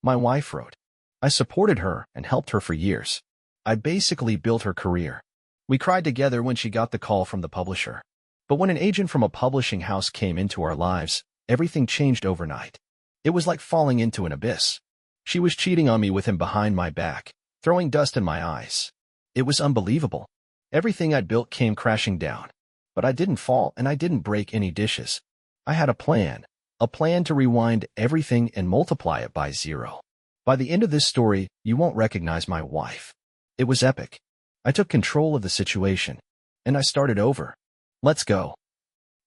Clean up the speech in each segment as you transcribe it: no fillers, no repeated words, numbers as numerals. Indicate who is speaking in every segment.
Speaker 1: My wife wrote. I supported her and helped her for years. I basically built her career. We cried together when she got the call from the publisher. But when an agent from a publishing house came into our lives, everything changed overnight. It was like falling into an abyss. She was cheating on me with him behind my back, throwing dust in my eyes. It was unbelievable. Everything I'd built came crashing down. But I didn't fall and I didn't break any dishes. I had a plan to rewind everything and multiply it by 0. By the end of this story, you won't recognize my wife. It was epic. I took control of the situation, and I started over. Let's go.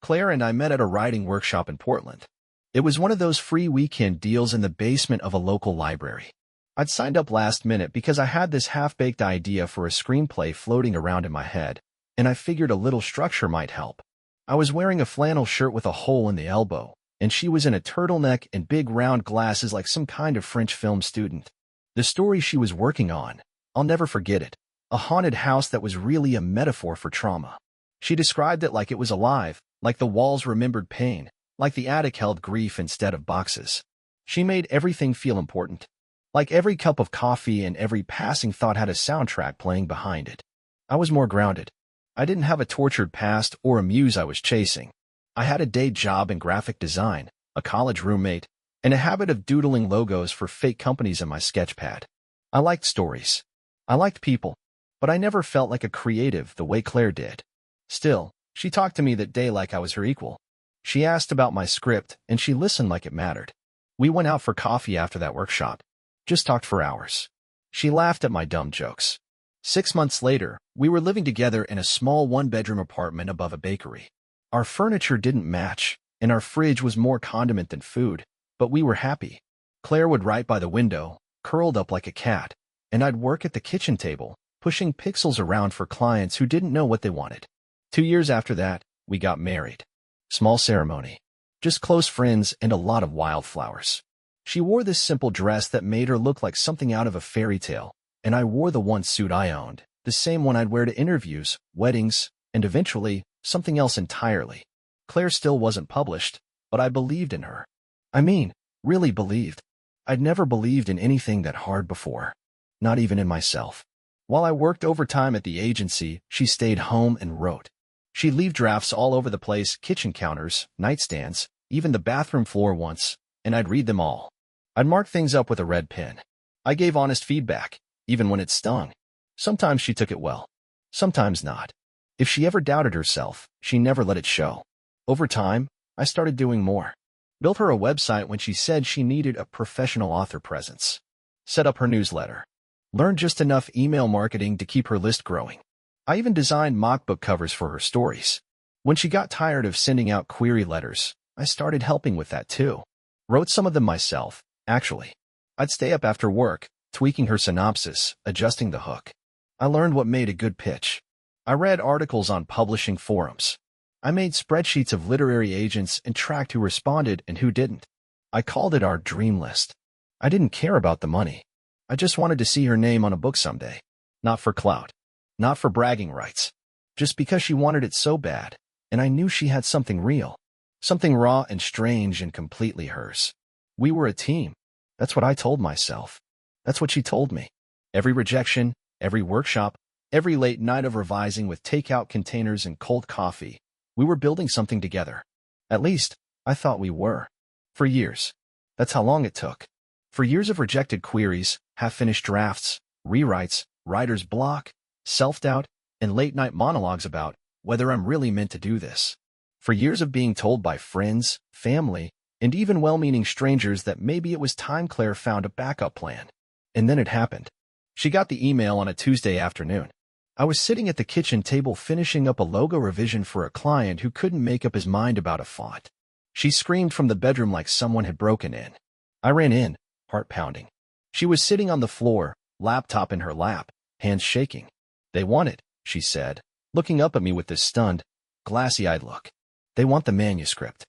Speaker 1: Claire and I met at a writing workshop in Portland. It was one of those free weekend deals in the basement of a local library. I'd signed up last minute because I had this half-baked idea for a screenplay floating around in my head, and I figured a little structure might help. I was wearing a flannel shirt with a hole in the elbow, and she was in a turtleneck and big round glasses like some kind of French film student. The story she was working on, I'll never forget it. A haunted house that was really a metaphor for trauma. She described it like it was alive, like the walls remembered pain, like the attic held grief instead of boxes. She made everything feel important. Like every cup of coffee and every passing thought had a soundtrack playing behind it. I was more grounded. I didn't have a tortured past or a muse I was chasing. I had a day job in graphic design, a college roommate, and a habit of doodling logos for fake companies in my sketchpad. I liked stories. I liked people, but I never felt like a creative the way Claire did. Still, she talked to me that day like I was her equal. She asked about my script, and she listened like it mattered. We went out for coffee after that workshop. Just talked for hours. She laughed at my dumb jokes. 6 months later, we were living together in a small one-bedroom apartment above a bakery. Our furniture didn't match, and our fridge was more condiment than food, but we were happy. Claire would write by the window, curled up like a cat, and I'd work at the kitchen table, pushing pixels around for clients who didn't know what they wanted. 2 years after that, we got married. Small ceremony. Just close friends and a lot of wildflowers. She wore this simple dress that made her look like something out of a fairy tale, and I wore the one suit I owned, the same one I'd wear to interviews, weddings, and eventually, something else entirely. Claire still wasn't published, but I believed in her. I mean, really believed. I'd never believed in anything that hard before. Not even in myself. While I worked overtime at the agency, she stayed home and wrote. She'd leave drafts all over the place, kitchen counters, nightstands, even the bathroom floor once, and I'd read them all. I'd mark things up with a red pen. I gave honest feedback, even when it stung. Sometimes she took it well. Sometimes not. If she ever doubted herself, she never let it show. Over time, I started doing more. Built her a website when she said she needed a professional author presence. Set up her newsletter. Learned just enough email marketing to keep her list growing. I even designed mock book covers for her stories. When she got tired of sending out query letters, I started helping with that too. Wrote some of them myself, actually. I'd stay up after work, tweaking her synopsis, adjusting the hook. I learned what made a good pitch. I read articles on publishing forums. I made spreadsheets of literary agents and tracked who responded and who didn't. I called it our dream list. I didn't care about the money. I just wanted to see her name on a book someday. Not for clout. Not for bragging rights. Just because she wanted it so bad, and I knew she had something real. Something raw and strange and completely hers. We were a team. That's what I told myself. That's what she told me. Every rejection, every workshop, every late night of revising with takeout containers and cold coffee, we were building something together. At least, I thought we were. For years. That's how long it took. For years of rejected queries, half-finished drafts, rewrites, writer's block, self-doubt, and late-night monologues about whether I'm really meant to do this. For years of being told by friends, family, and even well-meaning strangers that maybe it was time Claire found a backup plan. And then it happened. She got the email on a Tuesday afternoon. I was sitting at the kitchen table finishing up a logo revision for a client who couldn't make up his mind about a font. She screamed from the bedroom like someone had broken in. I ran in, heart pounding. She was sitting on the floor, laptop in her lap, hands shaking. "They want it," she said, looking up at me with this stunned, glassy-eyed look. "They want the manuscript."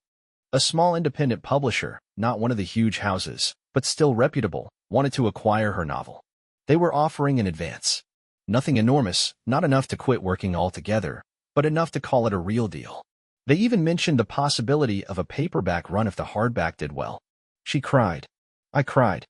Speaker 1: A small independent publisher, not one of the huge houses, but still reputable, wanted to acquire her novel. They were offering an advance. Nothing enormous, not enough to quit working altogether, but enough to call it a real deal. They even mentioned the possibility of a paperback run if the hardback did well. She cried. I cried.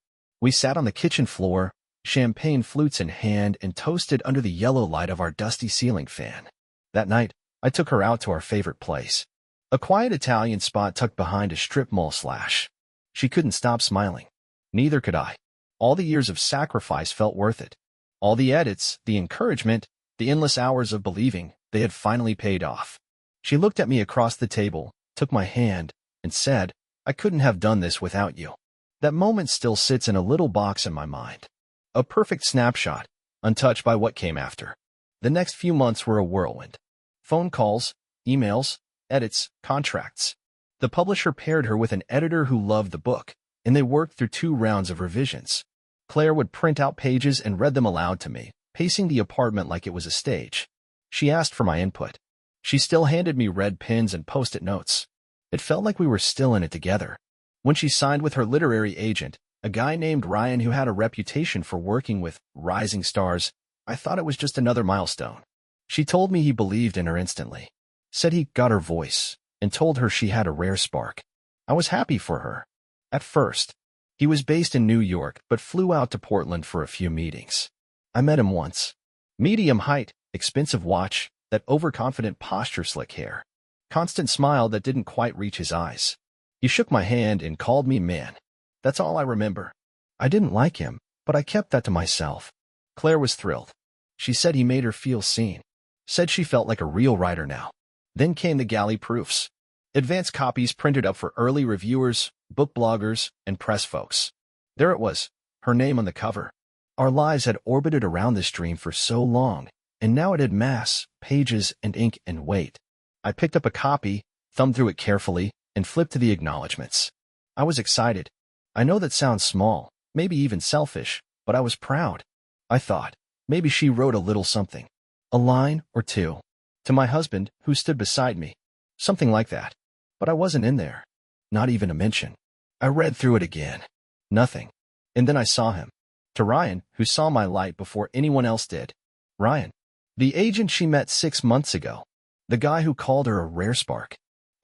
Speaker 1: We sat on the kitchen floor, champagne flutes in hand, and toasted under the yellow light of our dusty ceiling fan. That night, I took her out to our favorite place, a quiet Italian spot tucked behind a strip mall slash. She couldn't stop smiling. Neither could I. All the years of sacrifice felt worth it. All the edits, the encouragement, the endless hours of believing they had finally paid off. She looked at me across the table, took my hand, and said, "I couldn't have done this without you." That moment still sits in a little box in my mind. A perfect snapshot, untouched by what came after. The next few months were a whirlwind. Phone calls, emails, edits, contracts. The publisher paired her with an editor who loved the book, and they worked through 2 rounds of revisions. Claire would print out pages and read them aloud to me, pacing the apartment like it was a stage. She asked for my input. She still handed me red pens and post-it notes. It felt like we were still in it together. When she signed with her literary agent, a guy named Ryan who had a reputation for working with rising stars, I thought it was just another milestone. She told me he believed in her instantly, said he got her voice, and told her she had a rare spark. I was happy for her. At first, he was based in New York but flew out to Portland for a few meetings. I met him once. Medium height, expensive watch, that overconfident posture, slick hair. Constant smile that didn't quite reach his eyes. He shook my hand and called me man. That's all I remember. I didn't like him, but I kept that to myself. Claire was thrilled. She said he made her feel seen. Said she felt like a real writer now. Then came the galley proofs. Advanced copies printed up for early reviewers, book bloggers, and press folks. There it was, her name on the cover. Our lives had orbited around this dream for so long, and now it had mass, pages, and ink and weight. I picked up a copy, thumbed through it carefully, and flipped to the acknowledgments. I was excited. I know that sounds small, maybe even selfish, but I was proud. I thought, maybe she wrote a little something. A line or 2. To my husband, who stood beside me. Something like that. But I wasn't in there. Not even a mention. I read through it again. Nothing. And then I saw him. To Ryan, who saw my light before anyone else did. Ryan. The agent she met 6 months ago. The guy who called her a rare spark.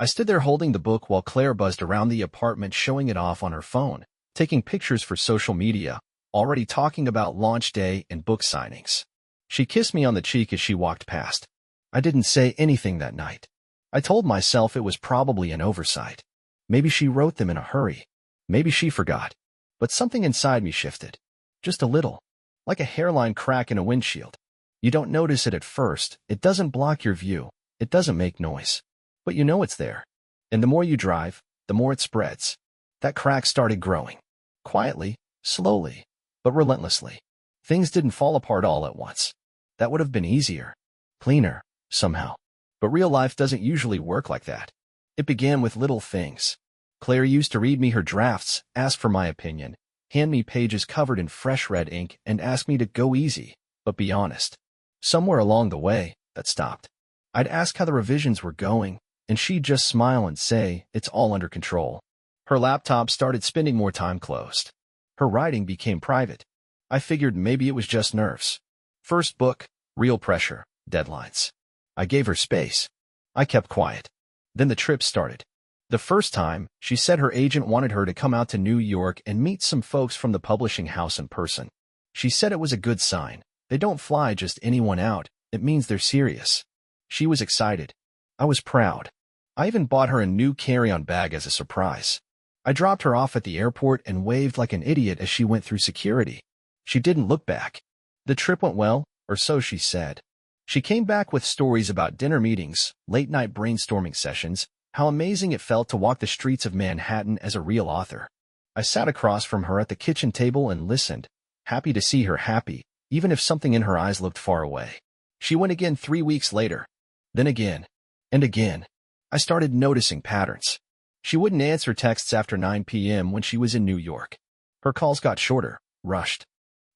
Speaker 1: I stood there holding the book while Claire buzzed around the apartment showing it off on her phone, taking pictures for social media, already talking about launch day and book signings. She kissed me on the cheek as she walked past. I didn't say anything that night. I told myself it was probably an oversight. Maybe she wrote them in a hurry. Maybe she forgot. But something inside me shifted. Just a little. Like a hairline crack in a windshield. You don't notice it at first. It doesn't block your view. It doesn't make noise. But you know it's there. And the more you drive, the more it spreads. That crack started growing. Quietly, slowly, but relentlessly. Things didn't fall apart all at once. That would have been easier. Cleaner, somehow. But real life doesn't usually work like that. It began with little things. Claire used to read me her drafts, ask for my opinion, hand me pages covered in fresh red ink, and ask me to go easy, but be honest. Somewhere along the way, that stopped. I'd ask how the revisions were going, and she'd just smile and say, "It's all under control." Her laptop started spending more time closed. Her writing became private. I figured maybe it was just nerves. First book, real pressure, deadlines. I gave her space. I kept quiet. Then the trip started. The first time, she said her agent wanted her to come out to New York and meet some folks from the publishing house in person. She said it was a good sign. They don't fly just anyone out. It means they're serious. She was excited. I was proud. I even bought her a new carry-on bag as a surprise. I dropped her off at the airport and waved like an idiot as she went through security. She didn't look back. The trip went well, or so she said. She came back with stories about dinner meetings, late-night brainstorming sessions, how amazing it felt to walk the streets of Manhattan as a real author. I sat across from her at the kitchen table and listened, happy to see her happy, even if something in her eyes looked far away. She went again 3 weeks later. Then again. And again. I started noticing patterns. She wouldn't answer texts after 9 p.m. when she was in New York. Her calls got shorter, rushed.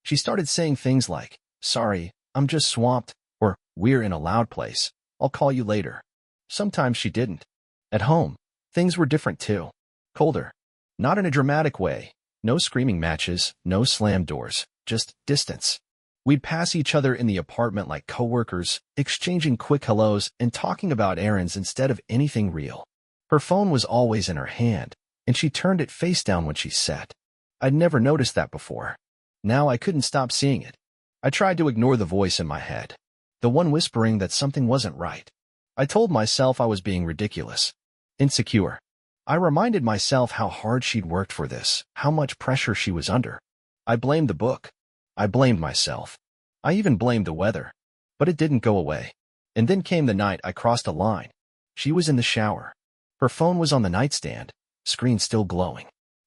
Speaker 1: She started saying things like, "Sorry, I'm just swamped," or "We're in a loud place. I'll call you later." Sometimes she didn't. At home, things were different too. Colder. Not in a dramatic way. No screaming matches, no slammed doors, just distance. We'd pass each other in the apartment like coworkers, exchanging quick hellos and talking about errands instead of anything real. Her phone was always in her hand, and she turned it face down when she sat. I'd never noticed that before. Now I couldn't stop seeing it. I tried to ignore the voice in my head, the one whispering that something wasn't right. I told myself I was being ridiculous, insecure. I reminded myself how hard she'd worked for this, how much pressure she was under. I blamed the book. I blamed myself. I even blamed the weather. But it didn't go away. And then came the night I crossed a line. She was in the shower. Her phone was on the nightstand, screen still glowing.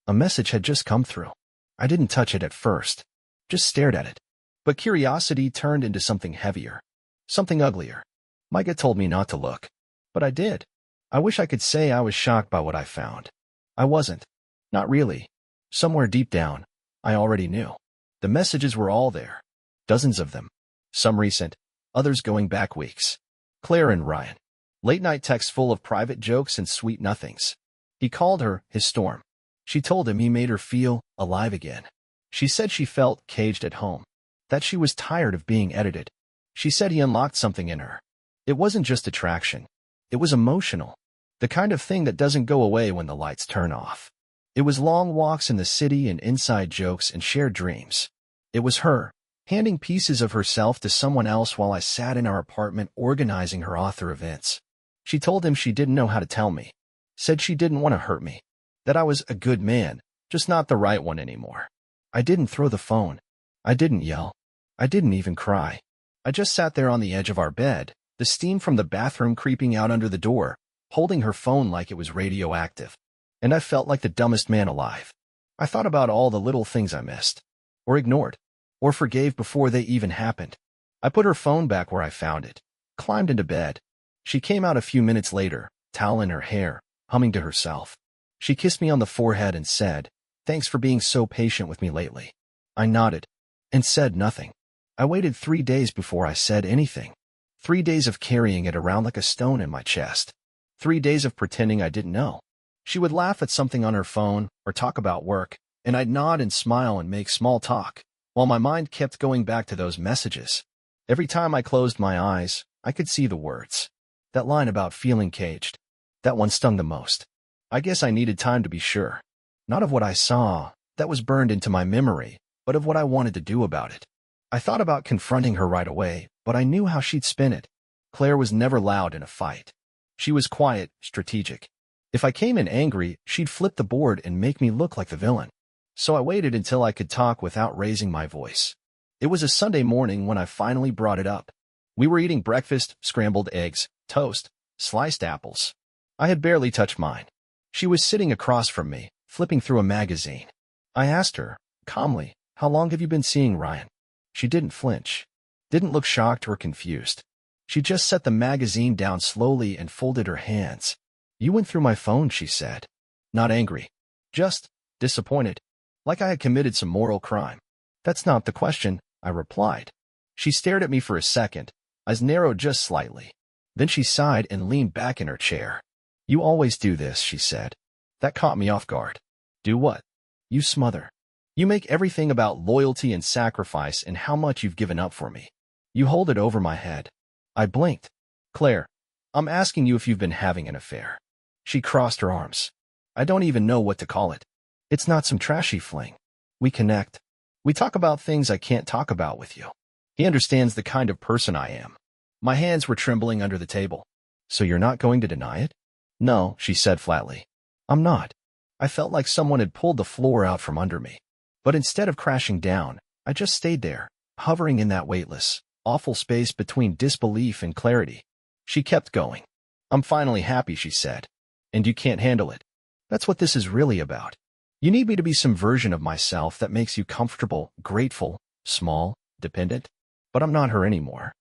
Speaker 1: A message had just come through. I didn't touch it at first, just stared at it. But curiosity turned into something heavier, something uglier. Micah told me not to look, but I did. I wish I could say I was shocked by what I found. I wasn't. Not really. Somewhere deep down, I already knew. The messages were all there. Dozens of them. Some recent, others going back weeks. Claire and Ryan. Late-night texts full of private jokes and sweet nothings. He called her his storm. She told him he made her feel alive again. She said she felt caged at home, that she was tired of being edited. She said he unlocked something in her. It wasn't just attraction. It was emotional. The kind of thing that doesn't go away when the lights turn off. It was long walks in the city and inside jokes and shared dreams. It was her, handing pieces of herself to someone else while I sat in our apartment organizing her author events. She told him she didn't know how to tell me. Said she didn't want to hurt me. That I was a good man, just not the right one anymore. I didn't throw the phone. I didn't yell. I didn't even cry. I just sat there on the edge of our bed, the steam from the bathroom creeping out under the door, holding her phone like it was radioactive. And I felt like the dumbest man alive. I thought about all the little things I missed, or ignored, or forgave before they even happened. I put her phone back where I found it, climbed into bed. She came out a few minutes later, towel in her hair, humming to herself. She kissed me on the forehead and said, "Thanks for being so patient with me lately." I nodded and said nothing. I waited 3 days before I said anything. 3 days of carrying it around like a stone in my chest. 3 days of pretending I didn't know. She would laugh at something on her phone or talk about work, and I'd nod and smile and make small talk, while my mind kept going back to those messages. Every time I closed my eyes, I could see the words. That line about feeling caged. That one stung the most. I guess I needed time to be sure. Not of what I saw, that was burned into my memory, but of what I wanted to do about it. I thought about confronting her right away, but I knew how she'd spin it. Claire was never loud in a fight. She was quiet, strategic. If I came in angry, she'd flip the board and make me look like the villain. So I waited until I could talk without raising my voice. It was a Sunday morning when I finally brought it up. We were eating breakfast, scrambled eggs, toast, sliced apples. I had barely touched mine. She was sitting across from me, flipping through a magazine. I asked her, calmly, "How long have you been seeing Ryan?" She didn't flinch, didn't look shocked or confused. She just set the magazine down slowly and folded her hands. "You went through my phone," she said. Not angry, just disappointed, like I had committed some moral crime. "That's not the question," I replied. She stared at me for a second, eyes narrowed just slightly. Then she sighed and leaned back in her chair. "You always do this," she said. That caught me off guard. "Do what?" "You smother. You make everything about loyalty and sacrifice and how much you've given up for me. You hold it over my head." I blinked. "Claire, I'm asking you if you've been having an affair." She crossed her arms. "I don't even know what to call it. It's not some trashy fling. We connect. We talk about things I can't talk about with you. He understands the kind of person I am." My hands were trembling under the table. "So you're not going to deny it?" "No," she said flatly. "I'm not." I felt like someone had pulled the floor out from under me. But instead of crashing down, I just stayed there, hovering in that weightless, awful space between disbelief and clarity. She kept going. "I'm finally happy," she said. "And you can't handle it. That's what this is really about. You need me to be some version of myself that makes you comfortable, grateful, small, dependent. But I'm not her anymore."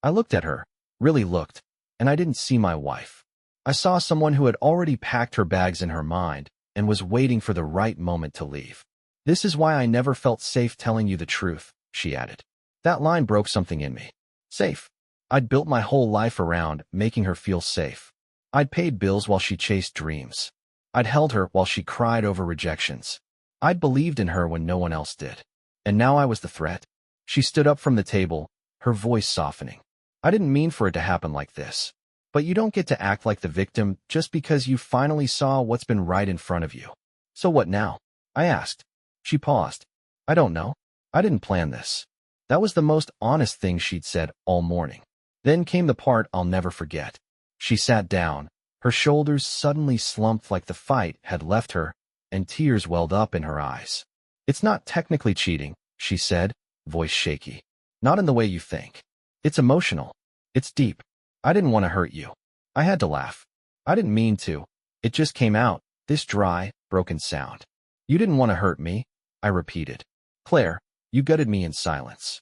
Speaker 1: I looked at her, really looked, and I didn't see my wife. I saw someone who had already packed her bags in her mind and was waiting for the right moment to leave. "This is why I never felt safe telling you the truth," she added. That line broke something in me. Safe. I'd built my whole life around making her feel safe. I'd paid bills while she chased dreams. I'd held her while she cried over rejections. I'd believed in her when no one else did. And now I was the threat. She stood up from the table, her voice softening. "I didn't mean for it to happen like this. But you don't get to act like the victim just because you finally saw what's been right in front of you." "So what now?" I asked. She paused. I don't know. I didn't plan this. That was the most honest thing she'd said all morning. Then came the part I'll never forget. She sat down. Her shoulders suddenly slumped like the fight had left her, and tears welled up in her eyes. It's not technically cheating, she said, voice shaky. Not in the way you think. It's emotional. It's deep. I didn't want to hurt you. I had to laugh. I didn't mean to. It just came out, this dry, broken sound. You didn't want to hurt me, I repeated. Claire, you gutted me in silence.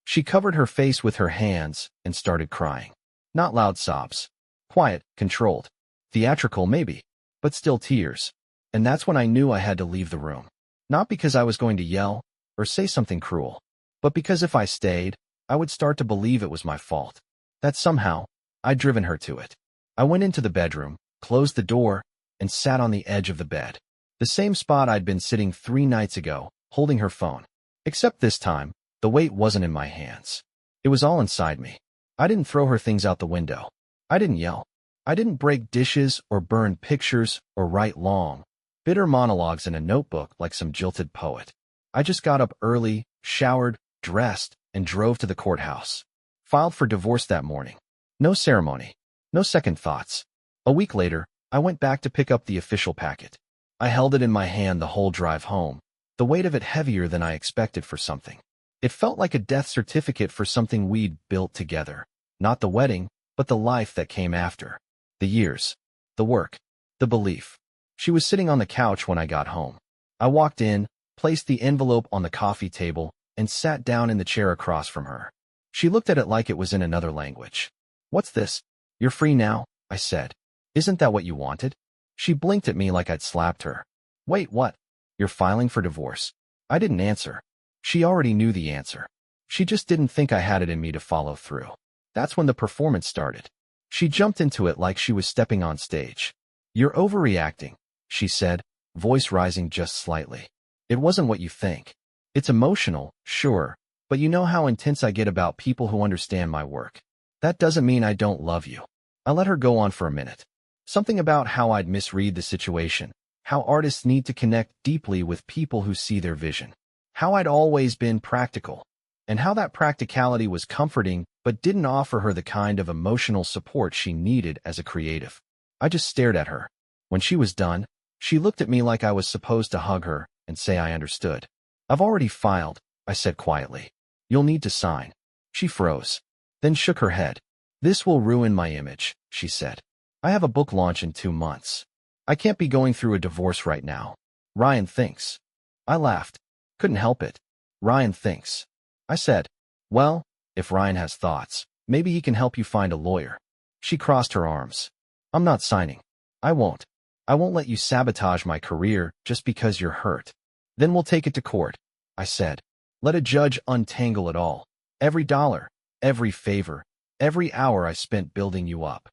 Speaker 1: She covered her face with her hands and started crying. Not loud sobs. Quiet, controlled. Theatrical maybe, but still tears. And that's when I knew I had to leave the room. Not because I was going to yell or say something cruel, but because if I stayed, I would start to believe it was my fault. That somehow, I'd driven her to it. I went into the bedroom, closed the door, and sat on the edge of the bed. The same spot I'd been sitting 3 nights ago, holding her phone. Except this time, the weight wasn't in my hands. It was all inside me. I didn't throw her things out the window. I didn't yell. I didn't break dishes or burn pictures or write long, bitter monologues in a notebook like some jilted poet. I just got up early, showered, dressed, and drove to the courthouse. Filed for divorce that morning. No ceremony. No second thoughts. A week later, I went back to pick up the official packet. I held it in my hand the whole drive home, the weight of it heavier than I expected for something. It felt like a death certificate for something we'd built together. Not the wedding, but the life that came after. The years. The work. The belief. She was sitting on the couch when I got home. I walked in, placed the envelope on the coffee table, and sat down in the chair across from her. She looked at it like it was in another language. What's this? You're free now, I said. Isn't that what you wanted? She blinked at me like I'd slapped her. Wait, what? You're filing for divorce? I didn't answer. She already knew the answer. She just didn't think I had it in me to follow through. That's when the performance started. She jumped into it like she was stepping on stage. You're overreacting, she said, voice rising just slightly. It wasn't what you think. It's emotional, sure, but you know how intense I get about people who understand my work. That doesn't mean I don't love you. I let her go on for a minute. Something about how I'd misread the situation, how artists need to connect deeply with people who see their vision, how I'd always been practical, and how that practicality was comforting but didn't offer her the kind of emotional support she needed as a creative. I just stared at her. When she was done, she looked at me like I was supposed to hug her and say I understood. I've already filed, I said quietly. You'll need to sign. She froze, then shook her head. This will ruin my image, she said. I have a book launch in 2 months. I can't be going through a divorce right now. Ryan thinks. I laughed. Couldn't help it. Ryan thinks. I said, well, if Ryan has thoughts, maybe he can help you find a lawyer. She crossed her arms. I'm not signing. I won't. I won't let you sabotage my career just because you're hurt. Then we'll take it to court, I said. Let a judge untangle it all. Every dollar, every favor, every hour I spent building you up.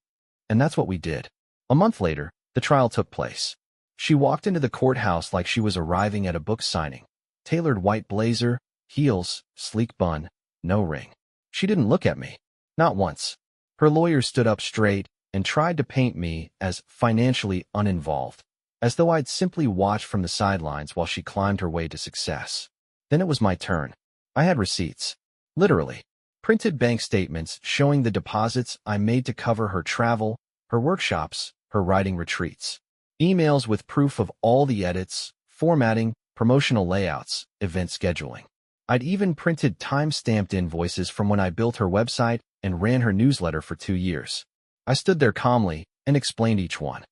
Speaker 1: And that's what we did. A month later, the trial took place. She walked into the courthouse like she was arriving at a book signing. Tailored white blazer, heels, sleek bun, no ring. She didn't look at me. Not once. Her lawyer stood up straight and tried to paint me as financially uninvolved, as though I'd simply watched from the sidelines while she climbed her way to success. Then it was my turn. I had receipts. Literally. Printed bank statements showing the deposits I made to cover her travel, her workshops, her writing retreats. Emails with proof of all the edits, formatting, promotional layouts, event scheduling. I'd even printed time-stamped invoices from when I built her website and ran her newsletter for 2 years. I stood there calmly and explained each one.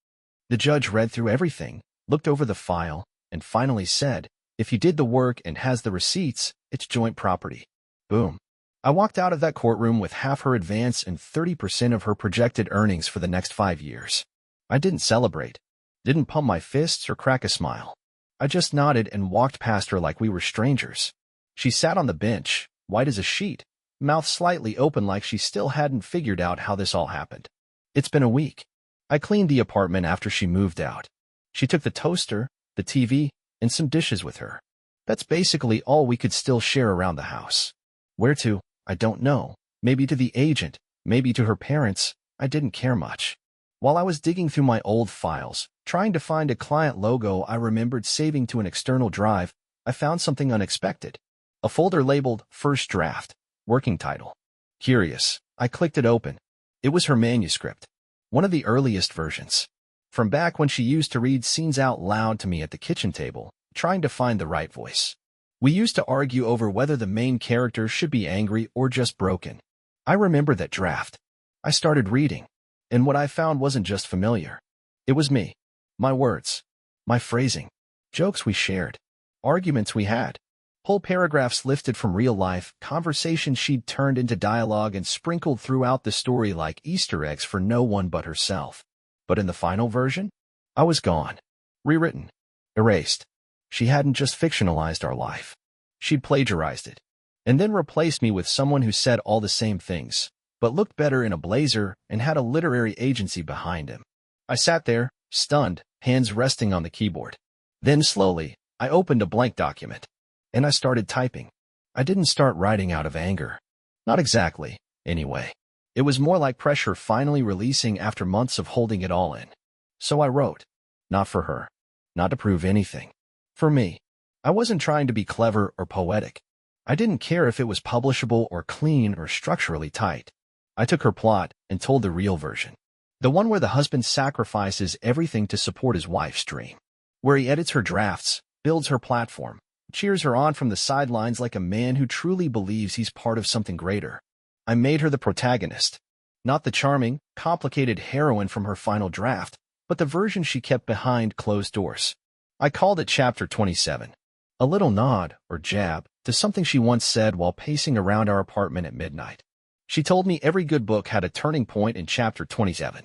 Speaker 1: The judge read through everything, looked over the file, and finally said, if he did the work and has the receipts, it's joint property. Boom. I walked out of that courtroom with half her advance and 30% of her projected earnings for the next 5 years. I didn't celebrate, didn't pump my fists or crack a smile. I just nodded and walked past her like we were strangers. She sat on the bench, white as a sheet, mouth slightly open like she still hadn't figured out how this all happened. It's been a week. I cleaned the apartment after she moved out. She took the toaster, the TV, and some dishes with her. That's basically all we could still share around the house. Where to? I don't know. Maybe to the agent, maybe to her parents. I didn't care much. While I was digging through my old files, trying to find a client logo I remembered saving to an external drive, I found something unexpected. A folder labeled First Draft, working title. Curious, I clicked it open. It was her manuscript, one of the earliest versions. From back when she used to read scenes out loud to me at the kitchen table, trying to find the right voice. We used to argue over whether the main character should be angry or just broken. I remember that draft. I started reading, and what I found wasn't just familiar. It was me. My words. My phrasing. Jokes we shared. Arguments we had. Whole paragraphs lifted from real life, conversations she'd turned into dialogue and sprinkled throughout the story like Easter eggs for no one but herself. But in the final version, I was gone. Rewritten. Erased. She hadn't just fictionalized our life. She'd plagiarized it. And then replaced me with someone who said all the same things, but looked better in a blazer and had a literary agency behind him. I sat there, stunned, hands resting on the keyboard. Then slowly, I opened a blank document. And I started typing. I didn't start writing out of anger. Not exactly, anyway. It was more like pressure finally releasing after months of holding it all in. So I wrote. Not for her. Not to prove anything. For me. I wasn't trying to be clever or poetic. I didn't care if it was publishable or clean or structurally tight. I took her plot and told the real version. The one where the husband sacrifices everything to support his wife's dream. Where he edits her drafts, builds her platform, cheers her on from the sidelines like a man who truly believes he's part of something greater. I made her the protagonist. Not the charming, complicated heroine from her final draft, but the version she kept behind closed doors. I called it Chapter 27. A little nod, or jab, to something she once said while pacing around our apartment at midnight. She told me every good book had a turning point in Chapter 27.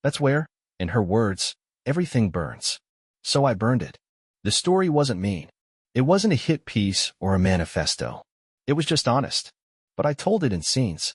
Speaker 1: That's where, in her words, everything burns. So I burned it. The story wasn't mean. It wasn't a hit piece or a manifesto. It was just honest. But I told it in scenes.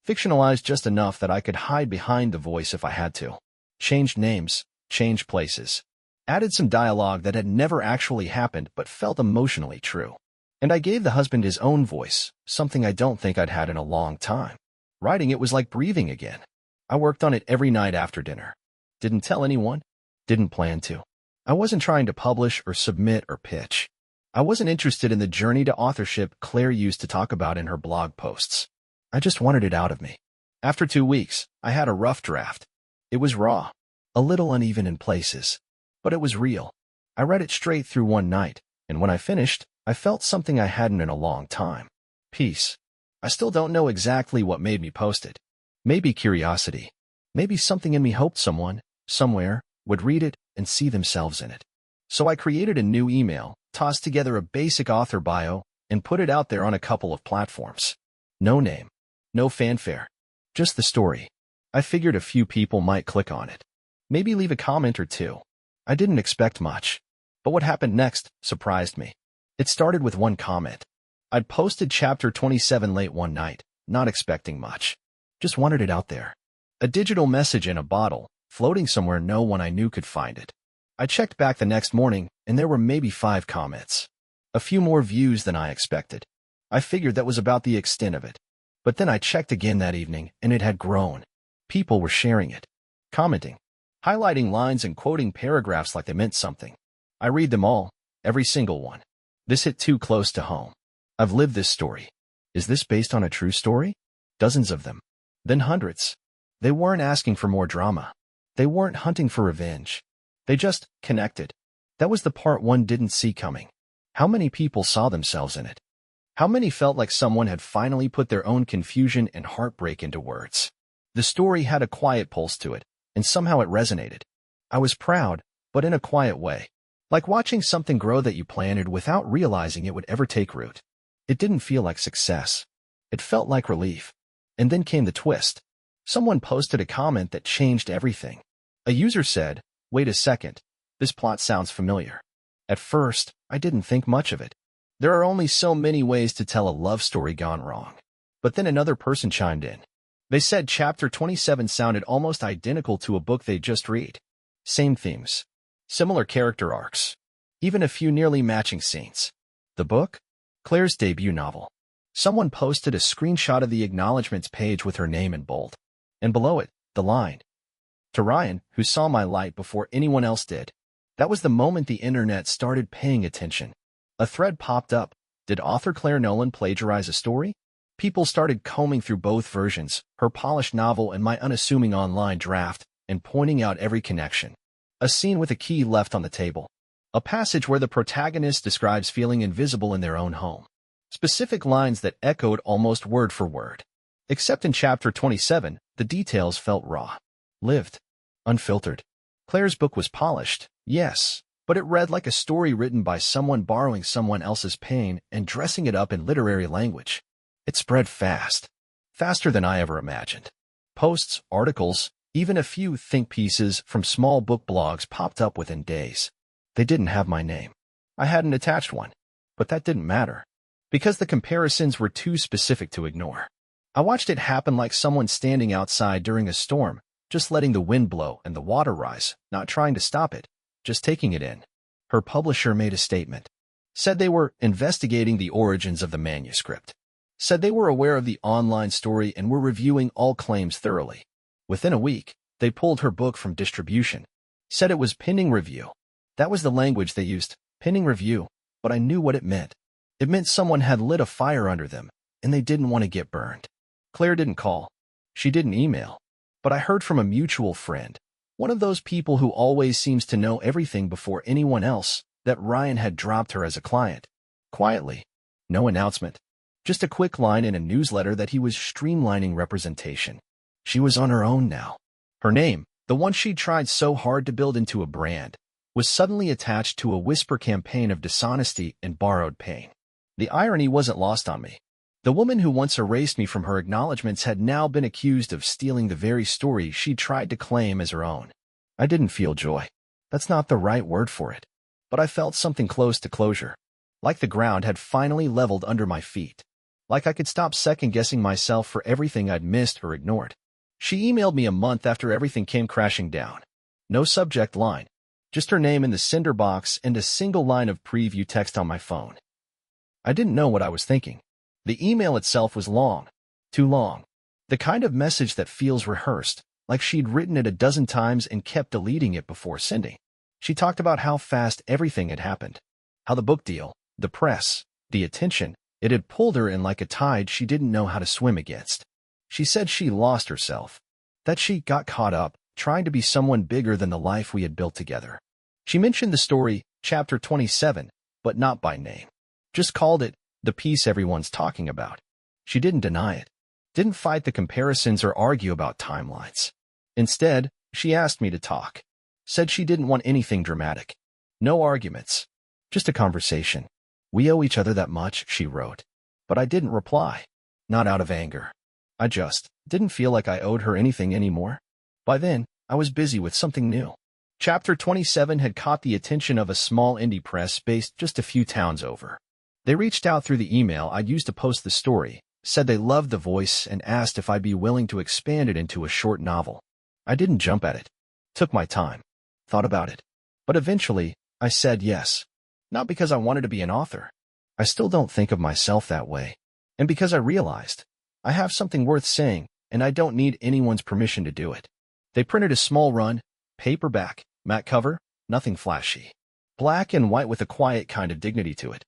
Speaker 1: Fictionalized just enough that I could hide behind the voice if I had to. Changed names, changed places. Added some dialogue that had never actually happened but felt emotionally true. And I gave the husband his own voice, something I don't think I'd had in a long time. Writing it was like breathing again. I worked on it every night after dinner. Didn't tell anyone. Didn't plan to. I wasn't trying to publish or submit or pitch. I wasn't interested in the journey to authorship Claire used to talk about in her blog posts. I just wanted it out of me. After 2 weeks, I had a rough draft. It was raw, a little uneven in places, but it was real. I read it straight through one night, and when I finished, I felt something I hadn't in a long time. Peace. I still don't know exactly what made me post it. Maybe curiosity. Maybe something in me hoped someone, somewhere, would read it and see themselves in it. So I created a new email, tossed together a basic author bio, and put it out there on a couple of platforms. No name. No fanfare. Just the story. I figured a few people might click on it. Maybe leave a comment or two. I didn't expect much. But what happened next surprised me. It started with one comment. I'd posted Chapter 27 late one night, not expecting much. Just wanted it out there. A digital message in a bottle, floating somewhere no one I knew could find it. I checked back the next morning, and there were maybe 5 comments. A few more views than I expected. I figured that was about the extent of it. But then I checked again that evening, and it had grown. People were sharing it. Commenting. Highlighting lines and quoting paragraphs like they meant something. I read them all, every single one. This hit too close to home. I've lived this story. Is this based on a true story? Dozens of them. Then hundreds. They weren't asking for more drama. They weren't hunting for revenge. They just connected. That was the part one didn't see coming. How many people saw themselves in it? How many felt like someone had finally put their own confusion and heartbreak into words? The story had a quiet pulse to it, and somehow it resonated. I was proud, but in a quiet way. Like watching something grow that you planted without realizing it would ever take root. It didn't feel like success. It felt like relief. And then came the twist. Someone posted a comment that changed everything. A user said, "Wait a second, this plot sounds familiar." At first, I didn't think much of it. There are only so many ways to tell a love story gone wrong. But then another person chimed in. They said Chapter 27 sounded almost identical to a book they'd just read. Same themes. Similar character arcs. Even a few nearly matching scenes. The book? Claire's debut novel. Someone posted a screenshot of the acknowledgments page with her name in bold. And below it, the line. To Ryan, who saw my light before anyone else did. That was the moment the internet started paying attention. A thread popped up. Did author Claire Nolan plagiarize a story? People started combing through both versions, her polished novel and my unassuming online draft, and pointing out every connection. A scene with a key left on the table. A passage where the protagonist describes feeling invisible in their own home. Specific lines that echoed almost word for word. Except in chapter 27, the details felt raw. Lived. Unfiltered. Claire's book was polished, yes, but it read like a story written by someone borrowing someone else's pain and dressing it up in literary language. It spread fast. Faster than I ever imagined. Posts, articles, even a few think pieces from small book blogs popped up within days. They didn't have my name. I hadn't attached one. But that didn't matter. Because the comparisons were too specific to ignore. I watched it happen like someone standing outside during a storm, just letting the wind blow and the water rise, not trying to stop it, just taking it in. Her publisher made a statement. Said they were investigating the origins of the manuscript. Said they were aware of the online story and were reviewing all claims thoroughly. Within a week, they pulled her book from distribution. Said it was pending review. That was the language they used, pending review, but I knew what it meant. It meant someone had lit a fire under them, and they didn't want to get burned. Claire didn't call. She didn't email. But I heard from a mutual friend, one of those people who always seems to know everything before anyone else, that Ryan had dropped her as a client. Quietly. No announcement. Just a quick line in a newsletter that he was streamlining representation. She was on her own now. Her name, the one she'd tried so hard to build into a brand, was suddenly attached to a whisper campaign of dishonesty and borrowed pain. The irony wasn't lost on me. The woman who once erased me from her acknowledgments had now been accused of stealing the very story she tried to claim as her own. I didn't feel joy. That's not the right word for it. But I felt something close to closure. Like the ground had finally leveled under my feet. Like I could stop second-guessing myself for everything I'd missed or ignored. She emailed me a month after everything came crashing down. No subject line. Just her name in the cinder box and a single line of preview text on my phone. I didn't know what I was thinking. The email itself was long. Too long. The kind of message that feels rehearsed, like she'd written it a dozen times and kept deleting it before sending. She talked about how fast everything had happened. How the book deal, the press, the attention, it had pulled her in like a tide she didn't know how to swim against. She said she lost herself. That she got caught up, trying to be someone bigger than the life we had built together. She mentioned the story, chapter 27, but not by name. Just called it the piece everyone's talking about. She didn't deny it. Didn't fight the comparisons or argue about timelines. Instead, she asked me to talk. Said she didn't want anything dramatic. No arguments. Just a conversation. We owe each other that much, she wrote. But I didn't reply. Not out of anger. I just didn't feel like I owed her anything anymore. By then, I was busy with something new. Chapter 27 had caught the attention of a small indie press based just a few towns over. They reached out through the email I'd used to post the story, said they loved the voice and asked if I'd be willing to expand it into a short novel. I didn't jump at it. Took my time. Thought about it. But eventually, I said yes. Not because I wanted to be an author. I still don't think of myself that way. And because I realized I have something worth saying, and I don't need anyone's permission to do it. They printed a small run, paperback, matte cover, nothing flashy. Black and white with a quiet kind of dignity to it.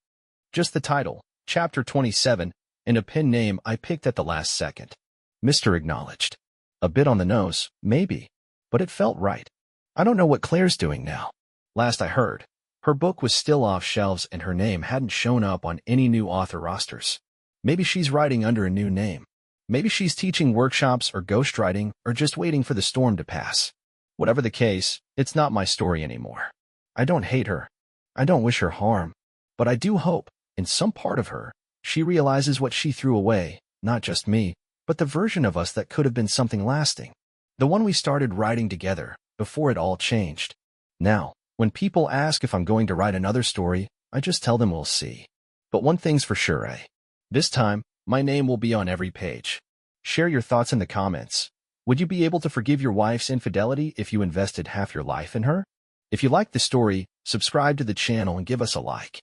Speaker 1: Just the title, Chapter 27, and a pen name I picked at the last second. Mr. Acknowledged. A bit on the nose, maybe, but it felt right. I don't know what Claire's doing now. Last I heard, her book was still off shelves and her name hadn't shown up on any new author rosters. Maybe she's writing under a new name. Maybe she's teaching workshops or ghostwriting or just waiting for the storm to pass. Whatever the case, it's not my story anymore. I don't hate her. I don't wish her harm. But I do hope, in some part of her, she realizes what she threw away, not just me, but the version of us that could have been something lasting. The one we started writing together, before it all changed. Now, when people ask if I'm going to write another story, I just tell them we'll see. But one thing's for sure, This time, my name will be on every page. Share your thoughts in the comments. Would you be able to forgive your wife's infidelity if you invested half your life in her? If you liked the story, subscribe to the channel and give us a like.